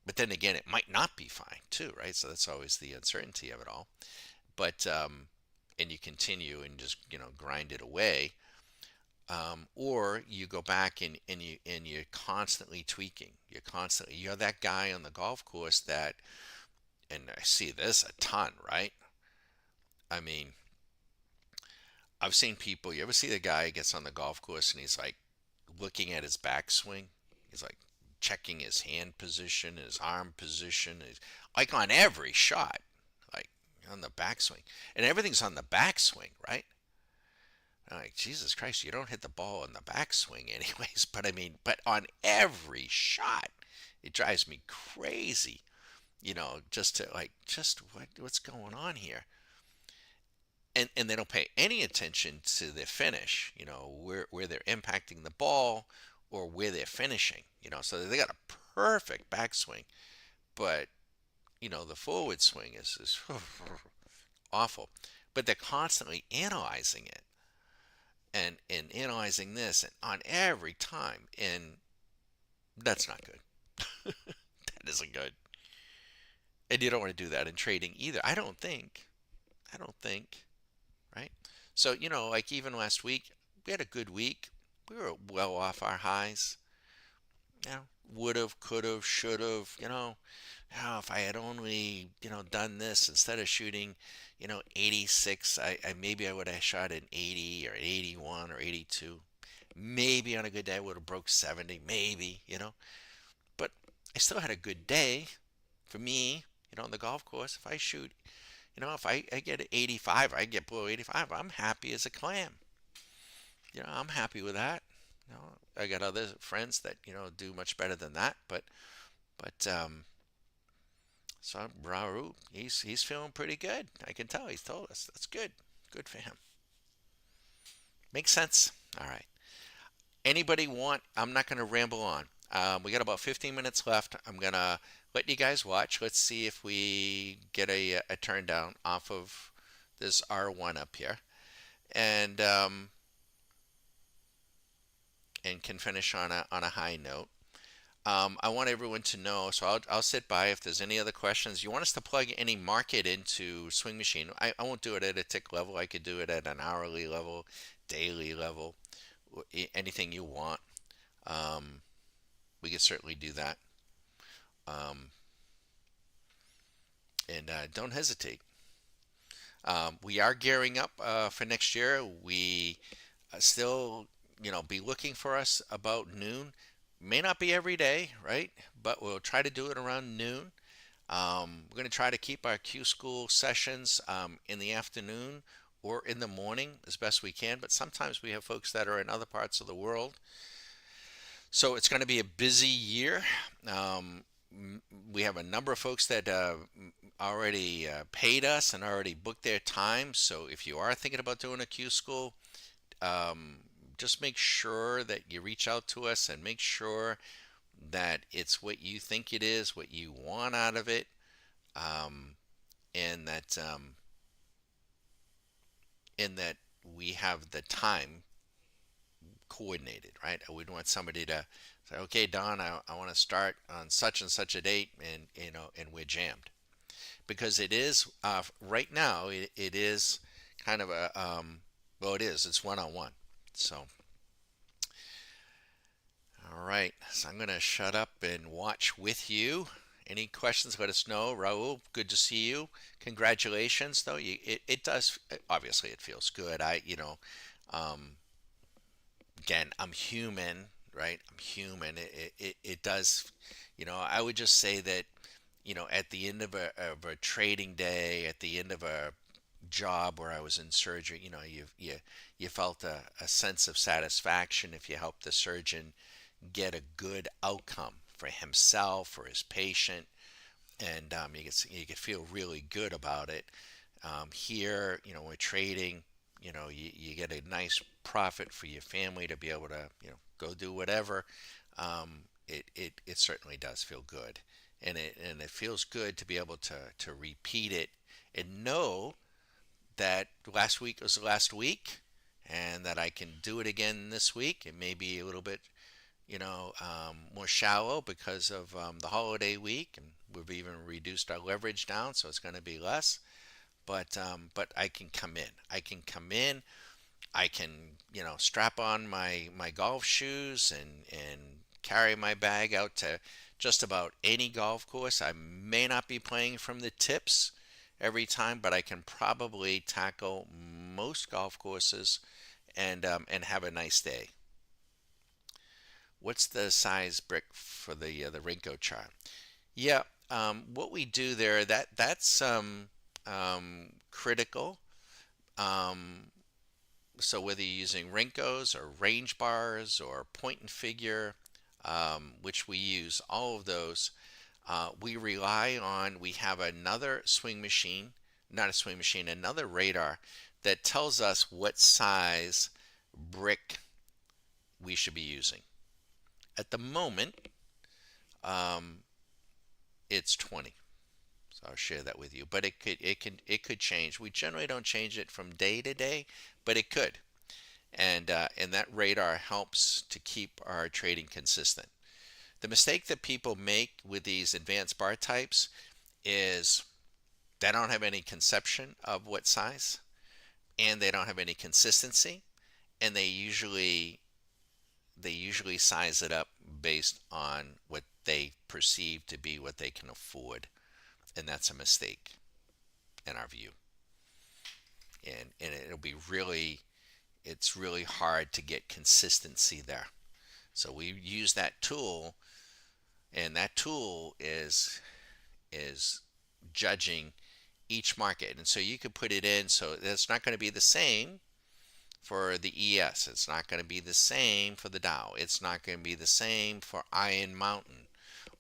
but then again, it might not be fine too, right? So that's always the uncertainty of it all. But and you continue and just grind it away, or you go back and you're constantly tweaking. You're that guy on the golf course that, and I see this a ton, right? I mean, I've seen people. You ever see the guy who gets on the golf course and he's like looking at his backswing? He's like checking his hand position, his arm position, like on every shot, like on the backswing, and everything's on the backswing, right? I'm like, Jesus Christ, you don't hit the ball on the backswing anyways. But I mean, but on every shot, it drives me crazy. Just to like, just what's going on here? And they don't pay any attention to the finish. Where they're impacting the ball or where they're finishing. So they got a perfect backswing, but the forward swing is awful. But they're constantly analyzing it and analyzing this and on every time, and that's not good. That isn't good, and you don't want to do that in trading either. I don't think, right? So like even last week, we had a good week. We were well off our highs. Would have, could have, should have. If I had only done this instead of shooting 86, I maybe I would have shot an 80 or an 81 or 82. Maybe on a good day I would have broke 70, maybe. But I still had a good day for me, on the golf course. If I shoot, if I get an 85, I get below 85, I'm happy as a clam. I'm happy with that. I got other friends that do much better than that, but so Raul, he's feeling pretty good. I can tell. He's told us that's good. Good for him. Makes sense. All right. Anybody want? I'm not going to ramble on. We got about 15 minutes left. I'm gonna let you guys watch. Let's see if we get a turn down off of this R1 up here. And and can finish on a high note. I want everyone to know, so I'll sit by if there's any other questions. You want us to plug any market into Swing Machine? I won't do it at a tick level. I could do it at an hourly level, daily level, anything you want. Um, we could certainly do that. Um, and don't hesitate. We are gearing up for next year. We still, be looking for us about noon. May not be every day, right? But we'll try to do it around noon. We're going to try to keep our Q School sessions in the afternoon or in the morning as best we can. But sometimes we have folks that are in other parts of the world. So it's going to be a busy year. Um, we have a number of folks that already paid us and already booked their time. So if you are thinking about doing a Q School, um, just make sure that you reach out to us and make sure that it's what you think it is, what you want out of it, um, and that we have the time coordinated, right? I wouldn't want somebody to say, "Okay, Don, I want to start on such and such a date," and and we're jammed because it is right now. It is kind of a well, it is. It's one on one. So, all right. So I'm gonna shut up and watch with you. Any questions? Let us know. Raul, good to see you. Congratulations, though. It does. Obviously, it feels good. Um, again, I'm human, right? I'm human. It does, I would just say that, at the end of a trading day, at the end of a job where I was in surgery, you felt a sense of satisfaction if you helped the surgeon get a good outcome for himself, for his patient, and you could feel really good about it. Here, we're trading. You get a nice profit for your family to be able to, go do whatever. It certainly does feel good, and it feels good to be able to repeat it and know that last week was the last week, and that I can do it again this week. It may be a little bit, more shallow because of the holiday week, and we've even reduced our leverage down, so it's going to be less. But I can come in. I can come in. I can, strap on my golf shoes and carry my bag out to just about any golf course. I may not be playing from the tips every time, but I can probably tackle most golf courses and have a nice day. What's the size brick for the Rinko chart? Yeah, what we do there, that's critical. Um, so whether you're using Rinkos or range bars or point and figure, which we use, all of those, we have another swing machine, not a swing machine, another radar that tells us what size brick we should be using. At the moment, um, it's 20. So I'll share that with you. But it could change. We generally don't change it from day to day, but it could. And that radar helps to keep our trading consistent. The mistake that people make with these advanced bar types is they don't have any conception of what size, and they don't have any consistency, and they usually size it up based on what they perceive to be what they can afford, and that's a mistake in our view. And it's really hard to get consistency there. So we use that tool, and that tool is judging each market. And so you could put it in so it's not going to be the same for the ES. It's not going to be the same for the Dow. It's not going to be the same for Iron Mountain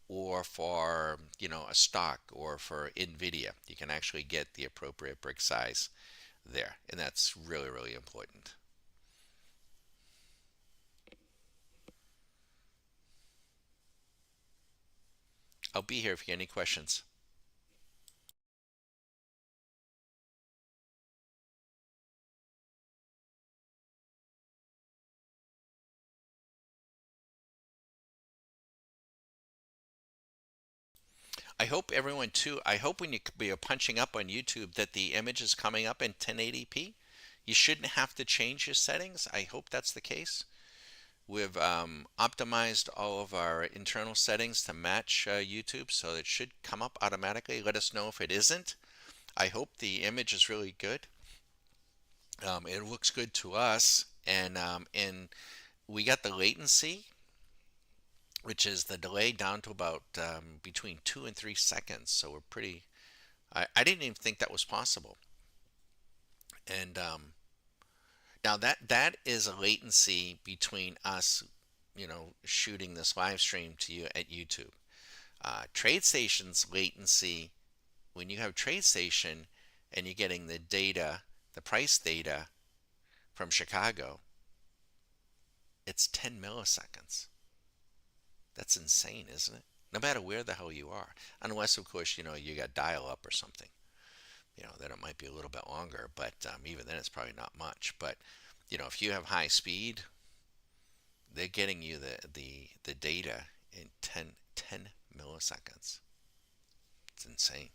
or for, a stock or for Nvidia. You can actually get the appropriate brick size there, and that's really, really important. I'll be here if you have any questions. I hope everyone too. I hope when you're punching up on YouTube that the image is coming up in 1080p. You shouldn't have to change your settings. I hope that's the case. We've optimized all of our internal settings to match YouTube, so it should come up automatically. Let us know if it isn't. I hope the image is really good. It looks good to us, and we got the latency, which is the delay, down to about between 2 and 3 seconds. So we're pretty. I didn't even think that was possible. And now that is a latency between us, shooting this live stream to you at YouTube. TradeStation's latency, when you have TradeStation and you're getting the data, the price data from Chicago, it's 10 milliseconds. That's insane, isn't it? No matter where the hell you are, unless of course you got dial-up or something. Then it might be a little bit longer, but even then it's probably not much. But if you have high speed, they're getting you the data in 10 milliseconds. It's insane.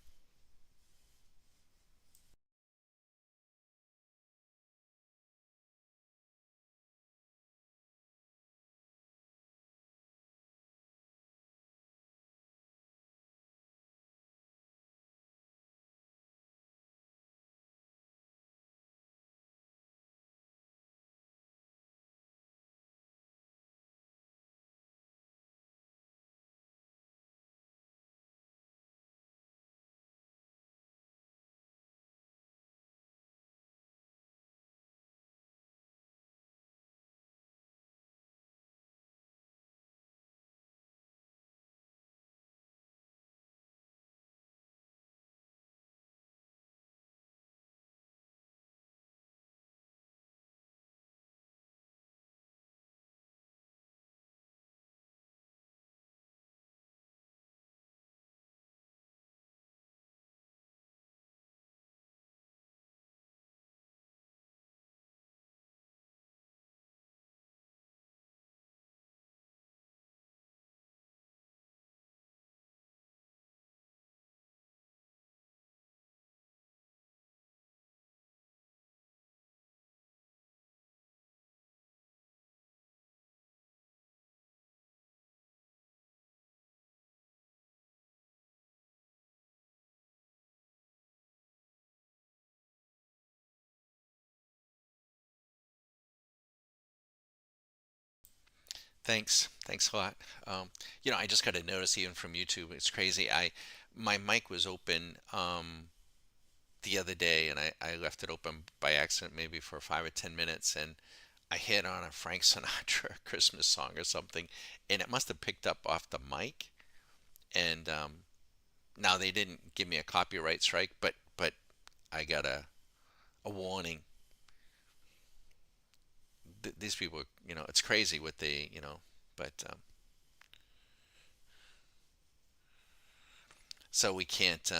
Thanks a lot. I just got a notice even from YouTube. It's crazy. My mic was open the other day, and I left it open by accident, maybe for 5 or 10 minutes, and I hit on a Frank Sinatra Christmas song or something, and it must have picked up off the mic. And now they didn't give me a copyright strike, but I got a warning. These people, it's crazy what but so we can't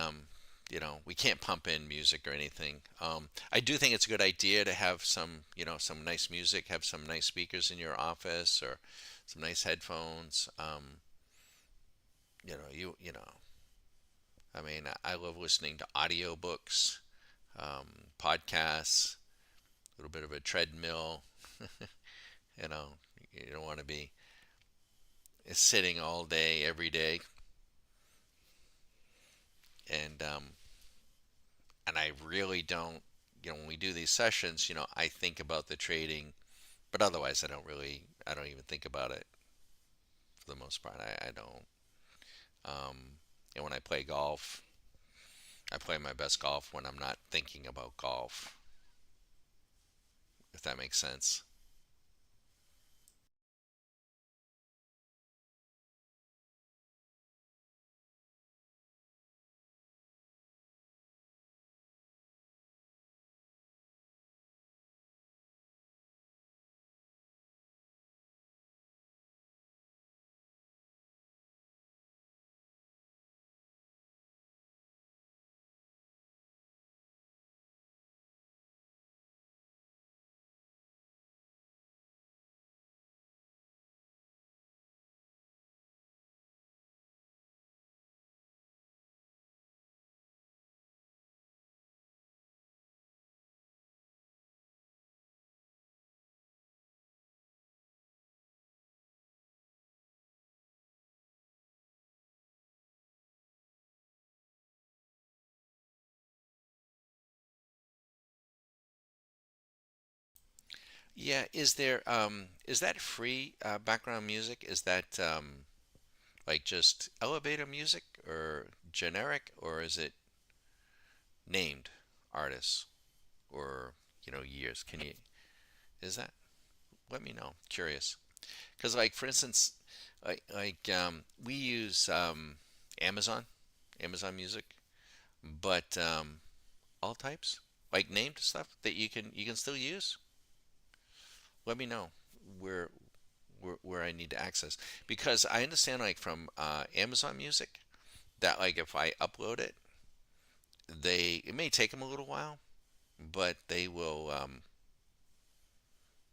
pump in music or anything. I do think it's a good idea to have some nice music, have some nice speakers in your office or some nice headphones. I mean, I love listening to audiobooks, podcasts, a little bit of a treadmill. You know, you don't want to be sitting all day, every day, and I really don't. When we do these sessions, I think about the trading, but otherwise, I don't even think about it for the most part. I don't. And when I play golf, I play my best golf when I'm not thinking about golf, if that makes sense. Yeah, is that free background music? Is that like just elevator music or generic, or is it named artists or years? Can you is that let me know. Curious. Because like for instance, we use Amazon, Amazon Music, but all types like named stuff that you can still use. Let me know where where I need to access because I understand like from Amazon Music that like if I upload it, it may take them a little while, but they will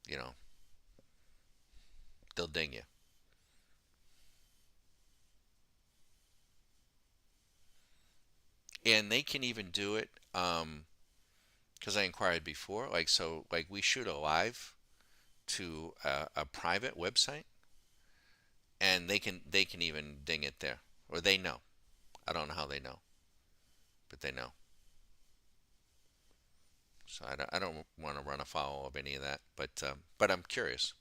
you know they'll ding you, and they can even do it because I inquired before like so like we shoot a live to a private website and they can even ding it there or they know. I don't know how they know, but they know. So I don't want to run afoul of any of that, but I'm curious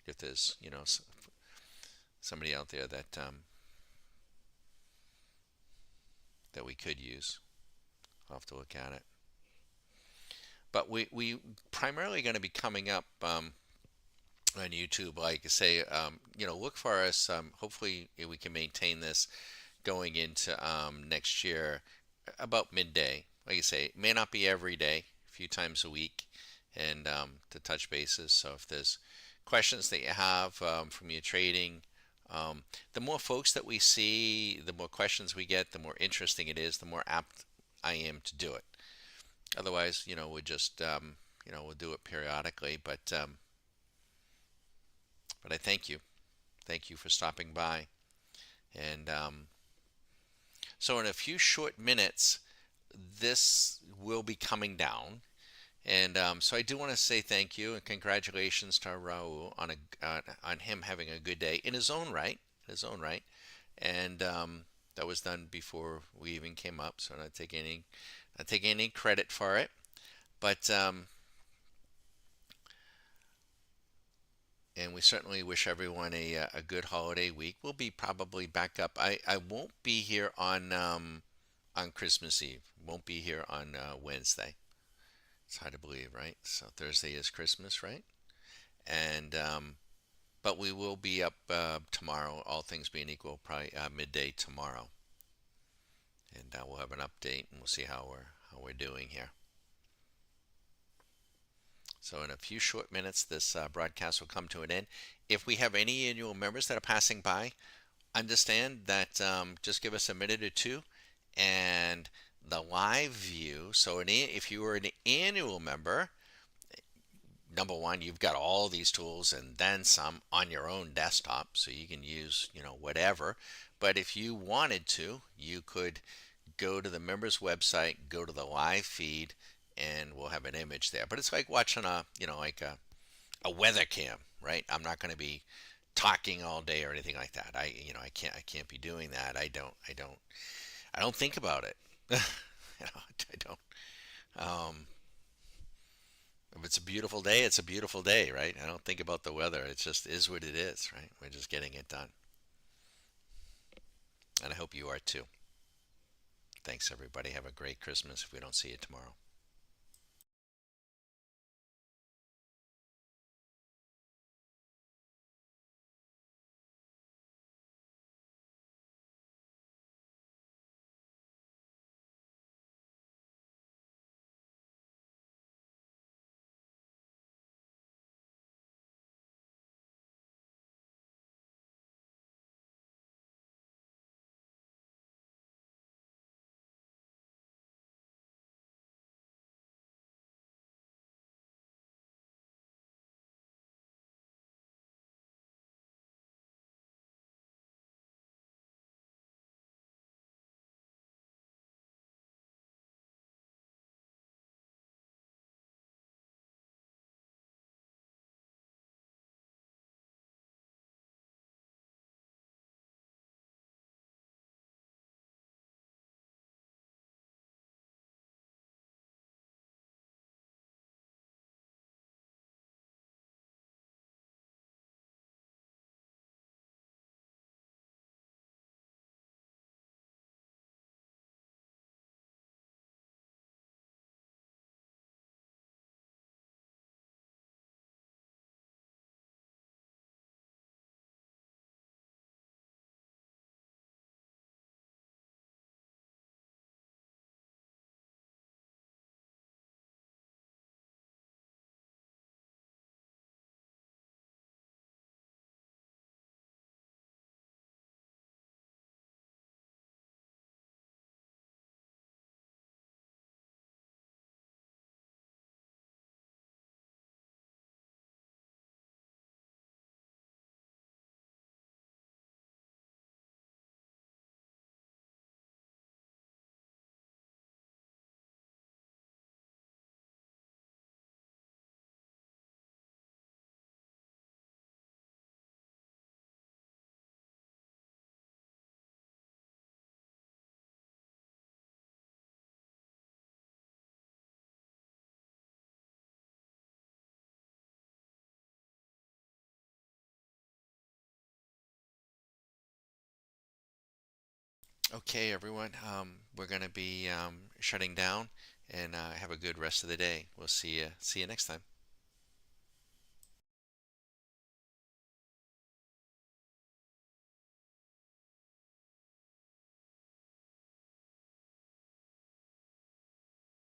if there's somebody out there that we could use. I'll have to look at it. But we primarily going to be coming up on YouTube. Like I say, look for us. Hopefully we can maintain this going into next year about midday. Like I say, it may not be every day, a few times a week, and to touch bases. So if there's questions that you have from your trading, the more folks that we see, the more questions we get, the more interesting it is, the more apt I am to do it. Otherwise, we just we'll do it periodically. But I thank you for stopping by, and so in a few short minutes, this will be coming down. And so I do want to say thank you and congratulations to Raul on him having a good day in his own right, in his own right. And that was done before we even came up, so I'm not taking any credit for it. But and we certainly wish everyone a good holiday week. We'll be probably back up. I won't be here on Christmas Eve. Won't be here on Wednesday. It's hard to believe, right? So Thursday is Christmas, right? And but we will be up tomorrow, all things being equal, probably midday tomorrow, and we'll have an update and we'll see how we're doing here. So in a few short minutes, this broadcast will come to an end. If we have any annual members that are passing by, understand that just give us a minute or two, and the live view. So if you were an annual member, number one, you've got all these tools and then some on your own desktop, so you can use, whatever. But if you wanted to, you could go to the members website, go to the live feed, and we'll have an image there. But it's like watching like a weather cam, right? I'm not going to be talking all day or anything like that. I can't be doing that. I don't think about it. I don't. Um, If it's a beautiful day, it's a beautiful day, right? I don't think about the weather. It just is what it is, right? We're just getting it done. And I hope you are too. Thanks, everybody. Have a great Christmas if we don't see you tomorrow. Okay, everyone. We're gonna be shutting down, and have a good rest of the day. We'll see you. See you next time.